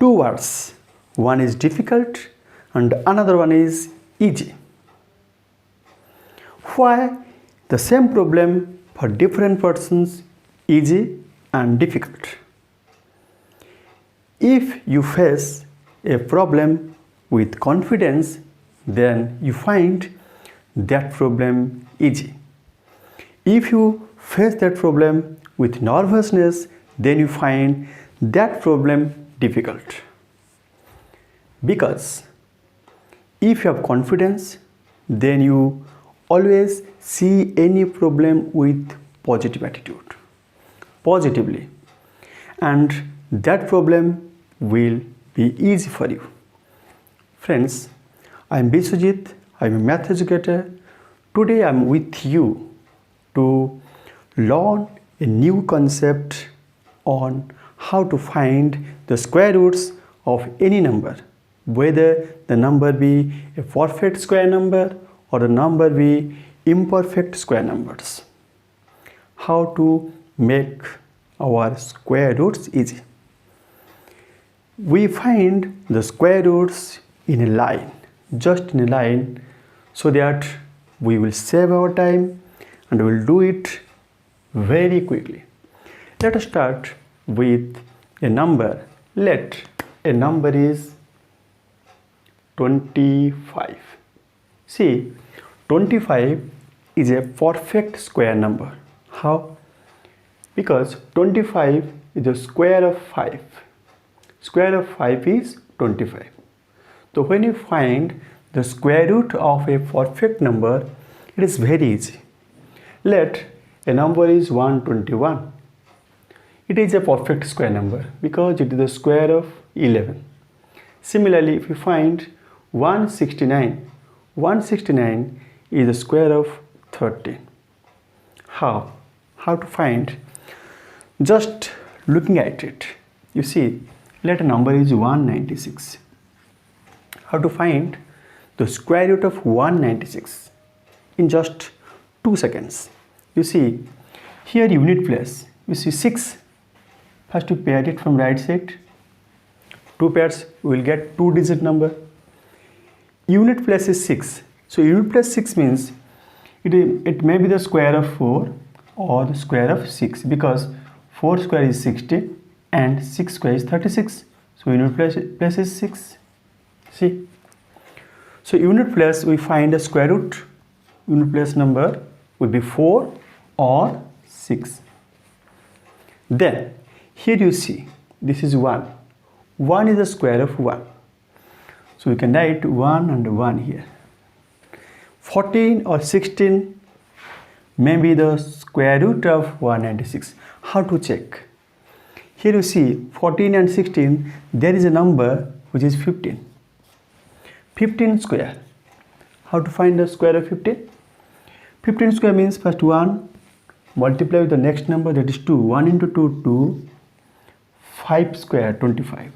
two words. One is difficult and another one is easy. Why the same problem for different persons, easy and difficult? If you face a problem with confidence, then you find that problem easy. If you face that problem with nervousness, then you find that problem difficult. Because if you have confidence, then you always see any problem with positive attitude, positively, and that problem will be easy for you. Friends, I am Biswajit, I am a math educator. Today I am with you to learn a new concept on how to find the square roots of any number, whether the number be a perfect square number or the number be imperfect square numbers. How to make our square roots easy. We find the square roots in a line, just in a line, so that we will save our time and we will do it very quickly. Let us start with a number. Let a number is 25. See, 25 is a perfect square number. How? Because 25 is the square of 5. Square of 5 is 25. So when you find the square root of a perfect number, it is very easy. Let a number is 121. It is a perfect square number because it is the square of 11. Similarly, if you find 169, 169 is the square of 13. How? How to find? Just looking at it. You see, let a number is 196. How to find the square root of 196? In just 2 seconds. You see, here unit place, you see 6. First you pair it from right side. 2 pairs, we will get 2-digit number. Unit place is 6. So unit place 6 means it may be the square of 4 or the square of 6, because 4 square is 60 and 6 square is 36. So unit place is 6. See. So unit place, we find a square root. Unit place number will be 4 or 6. Then here you see this is 1. 1 is the square of 1. So we can write 1 and 1 here. 14 or 16 may be the square root of 196. How to check? Here you see 14 and 16, there is a number which is 15. 15 square. How to find the square of 15? 15 square means first 1 multiply with the next number, that is 2. 1 into 2, 2. 5 square, 25.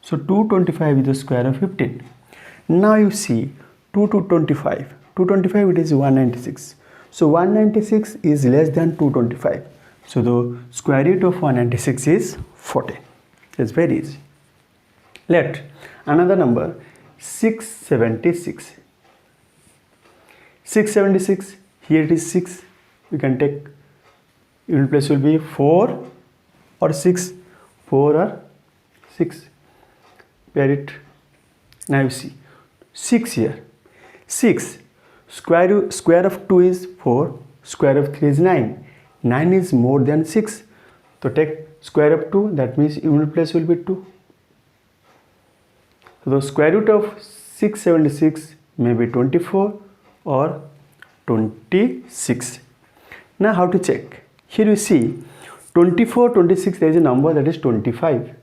So 225 is the square of 15. Now you see 2 to 25. 225 it is 196. So 196 is less than 225. So the square root of 196 is 14. It's very easy. Let another number 676. 676, here it is 6. We can take unit place will be 4 or 6. 4 or 6. Pair it. Now you see 6 here. 6. Square of 2 is 4. Square of 3 is 9. 9 is more than 6. So take square of 2. That means unit place will be 2. So the square root of 676 may be 24 or 26. Now how to check? Here you see 24, 26, there is a number that is 25.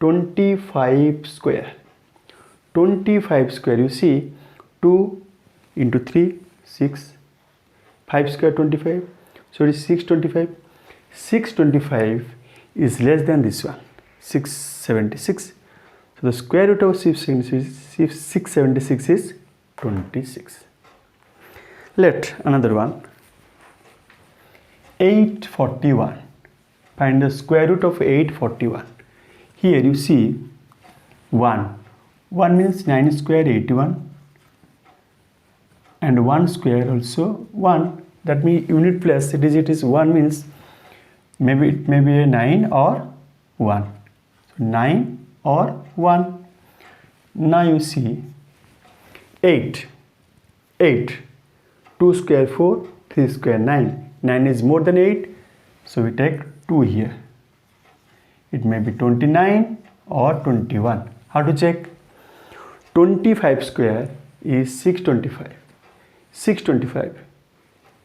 25 square. 25 square, you see 2 into 3, 6. 5 square 25. So it is 625. 625 is less than this one, 676. So the square root of 676 is 26. Let another one. 841. Find the square root of 841. Here you see 1. 1 means 9 square 81, and 1 square also 1. That means unit place digit is 1 means maybe it may be a 9 or 1. So 9 or 1. Now you see 8. 2 square 4, 3 square 9. 9 is more than 8, so we take 2 here. It may be 29 or 21. How to check? 25 square is 625. 625.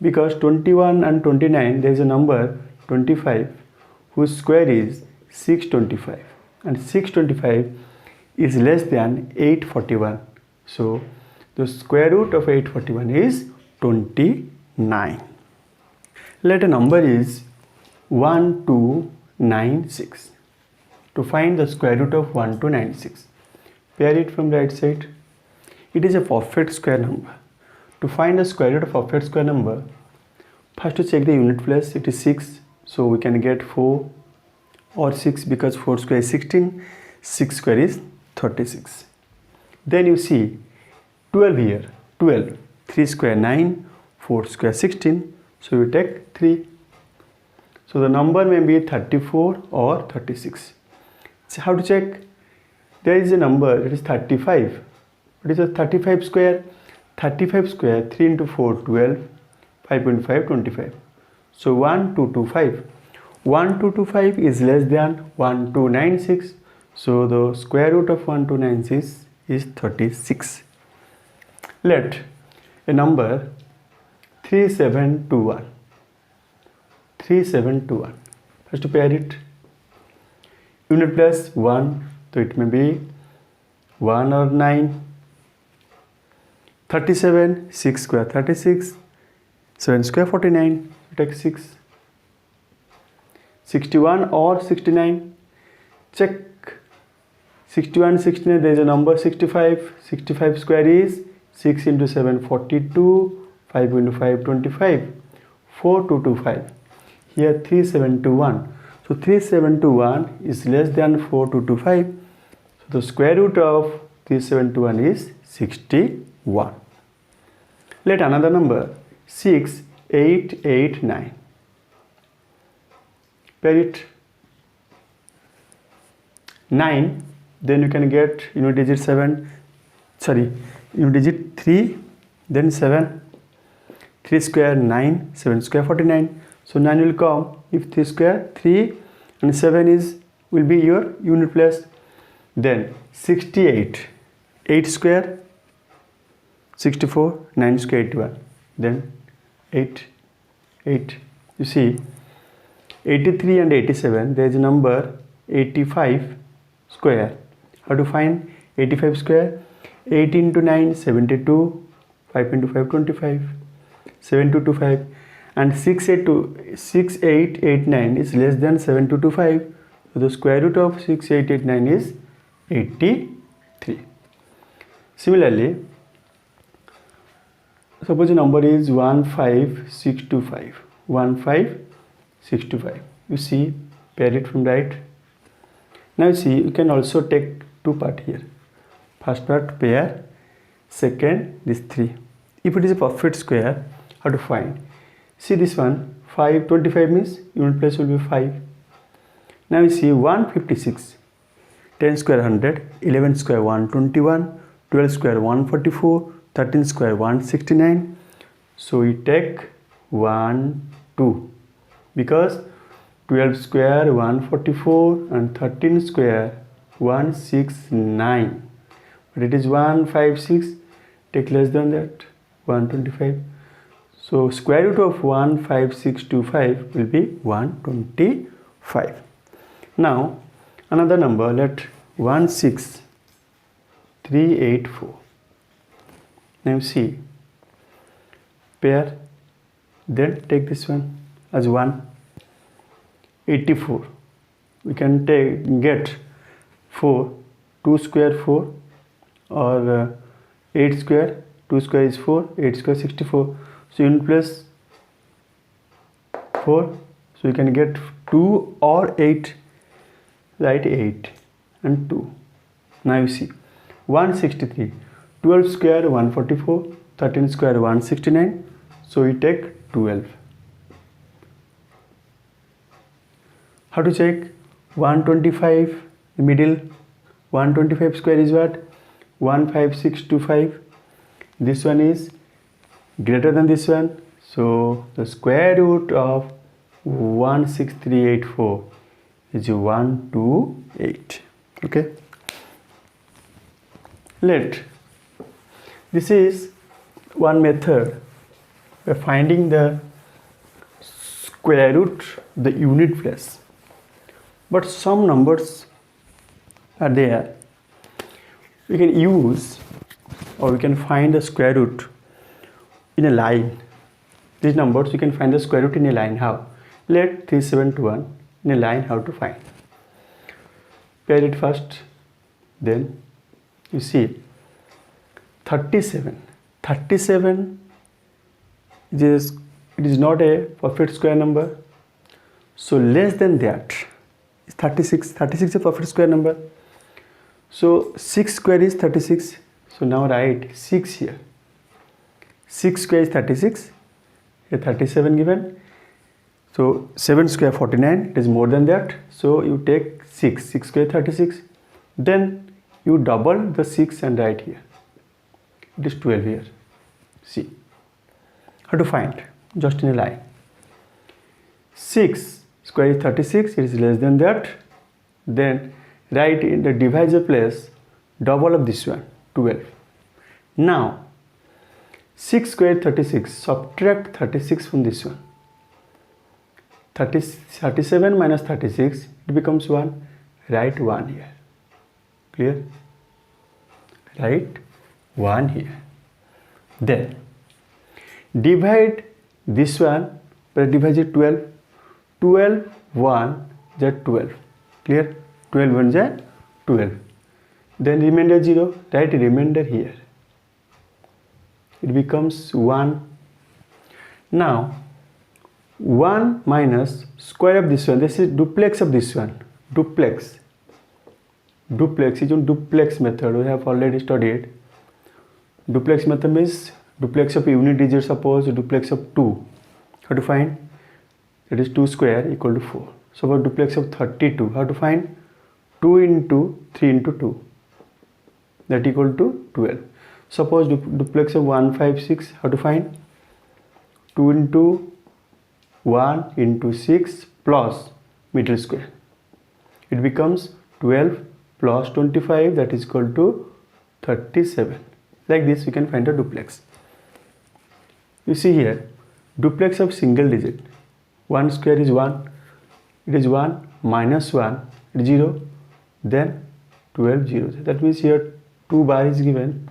Because 21 and 29 there is a number 25 whose square is 625, and 625 is less than 841. So the square root of 841 is 29. Let a number is 1296. To find the square root of 1296, pair it from right side. It is a perfect square number. To find the square root of perfect square number, first to check the unit place. It is 6, so we can get 4 or 6 because 4 square is 16, 6 square is 36. Then you see 12 here. 12, 3 square 9, 4 square 16, so we take 3. So the number may be 34 or 36. So how to check? There is a number, it is 35. What is a 35 square? 35 square, 3 into 4, 12, 5.5, 25. So 1225. 1225 is less than 1296. So the square root of 1296 is 36. Let a number 3721. 3721. First to pair it. Unit place 1, so it may be 1 or 9. 37, 6 square 36, 7 square 49, take 6. 61 or 69, check. 61, 69, there is a number 65. 65 square is 6 into 7, 42, 5 into 5, 25, 4225. Here 3721. So 3721 is less than 4225. So the square root of 3721 is 61. Let another number 6889. Pair it. 9, then you can get unit digit 7, unit digit 3, then 7. 3 square 9, 7 square 49. So 9 will come if 3 square 3 and 7 will be your unit place. Then 68, 8 square 64, 9 square 81. Then 8. You see 83 and 87, there is a number 85 square. How to find 85 square? 8 into 9, 72, 5 into 5, 25, 7225, and 6889 is less than 7225. So the square root of 6889 is 83. Similarly, suppose the number is 15625. 15625. You see, pair it from right. Now you see, you can also take two part here. First part pair, second this 3. If it is a perfect square, how to find? See this one, 525 means unit place will be 5. Now you see 156. 10 square 100, 11 square 121, 12 square 144, 13 square 169. So we take 1, 2. Because 12 square 144 and 13 square 169. But it is 156. Take less than that, 125. So square root of 15625 will be 125. Now another number, let 16384. Now see, pair, then take this one as 1. 84. We can get 4, 2 square 4, or 8 square, 2 square is 4, 8 square 64. So unit place 4. So you can get 2 or 8. Write 8 and 2. Now you see 163, 12 square 144, 13 square 169, so we take 12. How to check? 125, the middle, 125 square is what? 15625. This one is greater than this one, so the square root of 16384 is 128. Okay, this is one method for finding the square root, the unit place. But some numbers are there. We can use, or we can find the square root in a line. These numbers we can find the square root in a line. How? Let 3721 in a line, how to find? Pair it first, then you see 37. 37 it is not a perfect square number, so less than that is 36. 36 is a perfect square number, so 6 square is 36. So now write 6 here. 6 square is 36, here 37 given, so 7 square 49, it is more than that, so you take 6. 6 square 36, then you double the 6 and write here, it is 12 here. See how to find, just in a line. 6 square is 36, it is less than that, then write in the divisor place double of this one, 12. Now 6 square 36, subtract 36 from this one. 37 minus 36, it becomes 1. Write 1 here. Clear? Write 1 here. Then divide this one by divisor 12. 12 1 is 12. Clear? 12 1 is 12. Then remainder 0. Write remainder here. It becomes 1. Now 1 minus square of this one, this is duplex of this one. Duplex is a duplex method, we have already studied. Duplex method means duplex of unit digit, suppose duplex of 2. How to find? That is 2 square equal to 4. Suppose duplex of 32, how to find? 2 into 3 into 2, that equal to 12. Suppose duplex of 156, how to find? 2 into 1 into 6 plus middle square, it becomes 12 plus 25, that is equal to 37. Like this we can find a duplex. You see here, duplex of single digit, 1 square is 1, it is 1 minus 1, it is 0, then 12 zeros. That means here 2 bar is given.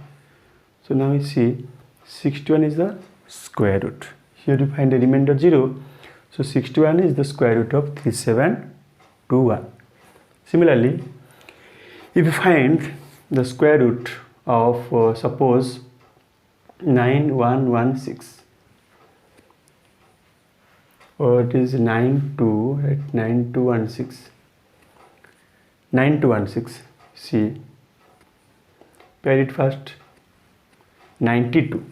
So now we see 61 is the square root. Here you find the remainder 0. So 61 is the square root of 3721. Similarly, if you find the square root of suppose 9116, or it is 9216, see, pair it first. 92,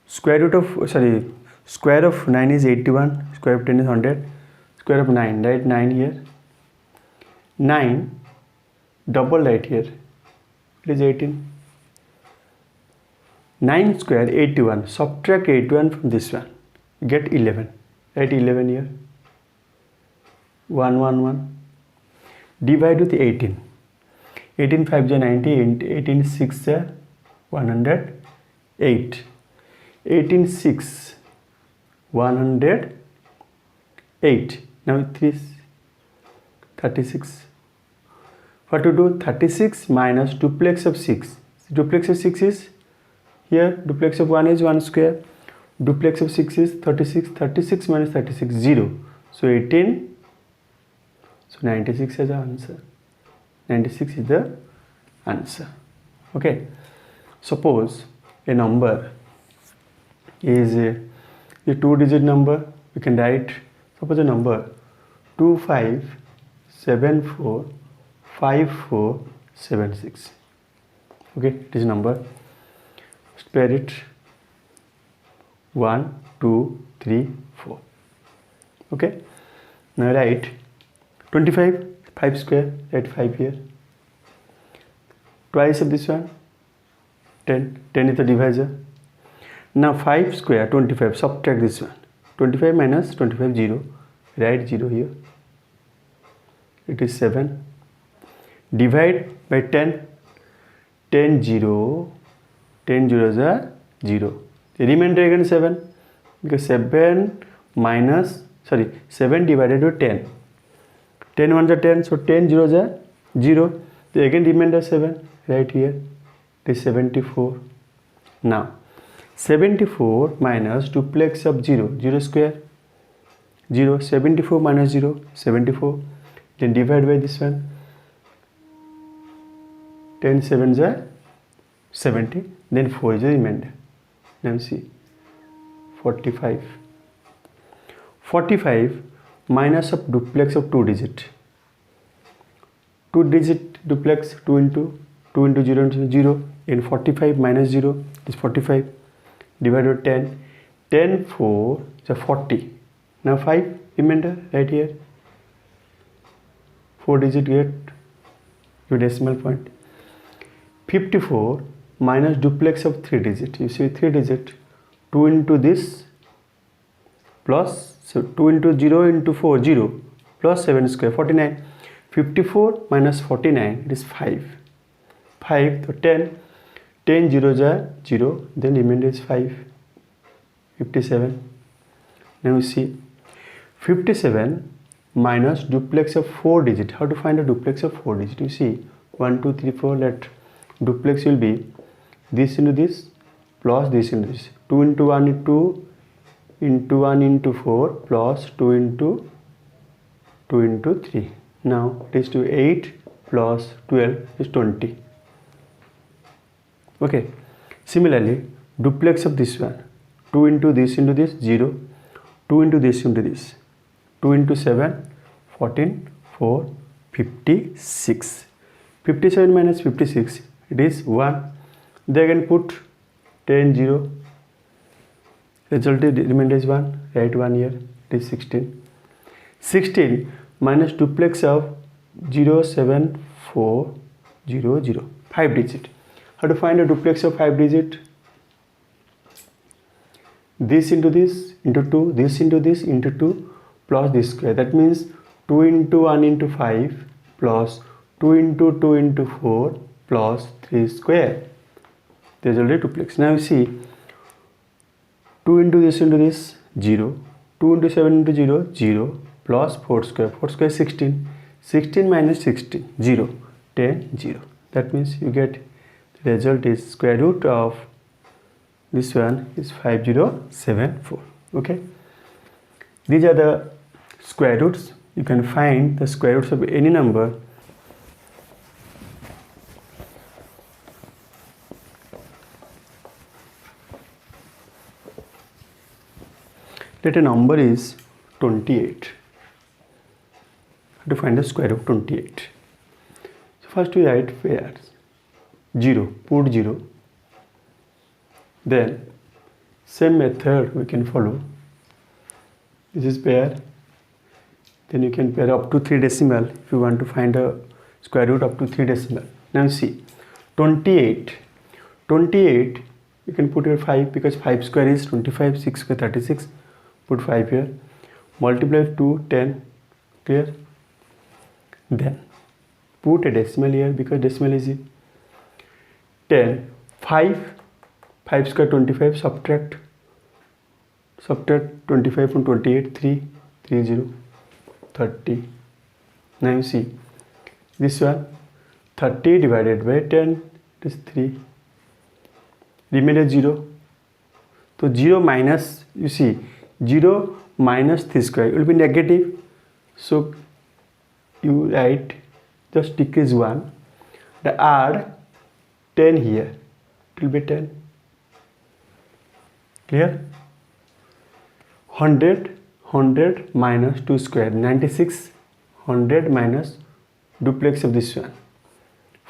square root of, square of 9 is 81, square of 10 is 100, square of 9, write 9 here. 9 double right here, it is 18. 9 square 81, subtract 81 from this one, get 11, write 11 here. 111, divide with 18. 18 5 is 90, 18 6 is 108. 18 6 108. Now 3 36. What to do? 36 minus duplex of 6. Duplex of 6 is here, duplex of 1 is 1 square, duplex of 6 is 36. 36 minus 36, 0. So 18. So 96 is the answer. 96 is the answer. Okay. Suppose a number is a 2-digit number. We can write, suppose a number 257454 76. Okay, it is number. Spare it. 1 2 3 4. Okay, now write 25, 5 square, write 5 here. Twice of this one, 10. 10 is the divisor. Now 5 square, 25, subtract this one. 25 minus 25, 0. Write 0 here. It is 7. Divide by 10. 10 0. 10 0 is a 0. The remainder again 7. Because 7 divided by 10. 10 1 is 10. So 10 0 is a 0. The again remainder 7. Right here. It is 74. Now 74 minus duplex of 0. 0 square. 0. 74 minus 0. 74. Then divide by this one. 10 7 is a 70. Then 4 is the remainder. Now see. 45. 45 minus of duplex of 2 digit. 2 digit duplex 2 into 0 into 0. In 45 minus 0 is 45. Divided by 10. 10 4 is a 40. Now 5 remainder right here. 4 digit get your decimal point. 54 minus duplex of 3 digit. You see 3 digit. 2 into this plus, so 2 into 0 into 4, 0 plus 7 square, 49. 54 minus 49, it is 5. 5, so 10. 10 0 is a 0, then remainder is 5. 57. Now you see 57 minus duplex of 4 digit. How to find a duplex of 4 digit? You see 1 2 3 4. Let duplex will be this into this plus this into this. 2 into 1 into 2 into 1 into 4 plus 2 into 2 into 3. Now it is to 8 plus 12 is 20. Okay. Similarly, duplex of this one. 2 into this 0. 2 into this into this. 2 into 7 14 4 56. 57 minus 56, it is 1. They can put 10 0. Result is remainder is 1. Write 1 here. It is 16. 16 minus duplex of 0 7 4 0 0. 5 digit. How to find a duplex of 5 digit? This into this into 2. This into this into 2 plus this square. That means 2 into 1 into 5 plus 2 into 2 into 4 plus 3 square. There is already duplex. Now you see 2 into this 0. 2 into 7 into 0 0 plus 4 square. 4 square 16. 16 minus 16 0. 10 0. That means you get the result is square root of this one is 5074. Okay. These are the square roots. You can find the square roots of any number. Let a number is 28. To find the square root of 28. So first we write pairs. 0, put 0. Then same method we can follow. This is pair. Then you can pair up to 3 decimal if you want to find a square root up to 3 decimal. Now you see 28. 28 you can put here 5 because 5 square is 25, 6 square 36. Put 5 here. Multiply 2, 10. Clear? Then put a decimal here because decimal is 10. 5 square 25. Subtract 25 from 28. 3 0 30. Now you see this one 30 divided by 10 is 3. Remainder 0. So 0 minus, you see 0 minus 3 square will be negative. So you write just decrease 1. The add 10 here. It will be 10. Clear? 100 minus 2 square 96. 100 minus duplex of this one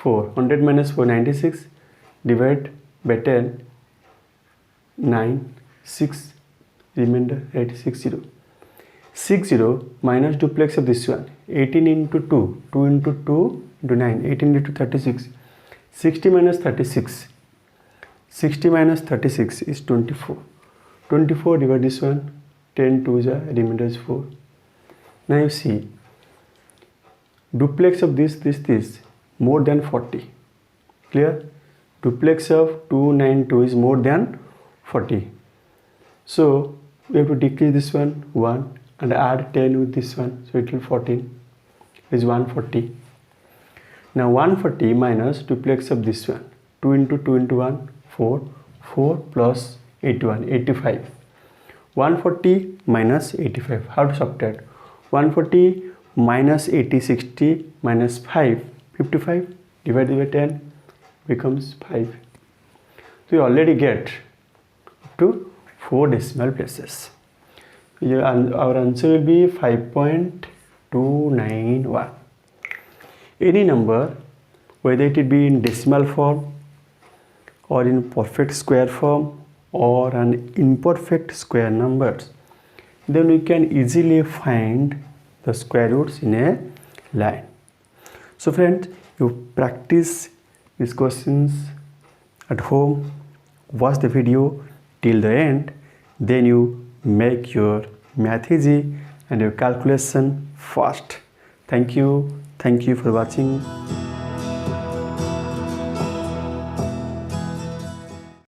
4. 100 minus 4, 96. Divide by 10. 9, 6. Remainder, right? 60. 60 minus duplex of this one. 18 into 2. 2 into 2 into 9. 18 into 36. 60 minus 36. 60 minus 36 is 24. 24 divide this one. 10 2 is a remainder is 4. Now you see, duplex of this more than 40. Clear? Duplex of 292 is more than 40. So we have to decrease this one 1 and add 10 with this one. So it will 14 is 140. Now 140 minus duplex of this one. 2 into 2 into 1, 4. 4 plus 81, 85. 140 minus 85. How to subtract? 140 minus 80, 60 minus 5, 55 divided by 10 becomes 5. So you already get up to 4 decimal places. Our answer will be 5.291. Any number, whether it be in decimal form or in perfect square form or an imperfect square numbers, then we can easily find the square roots in a line. So friends, you practice these questions at home, watch the video till the end, then you make your math easy and your calculation fast. Thank you for watching.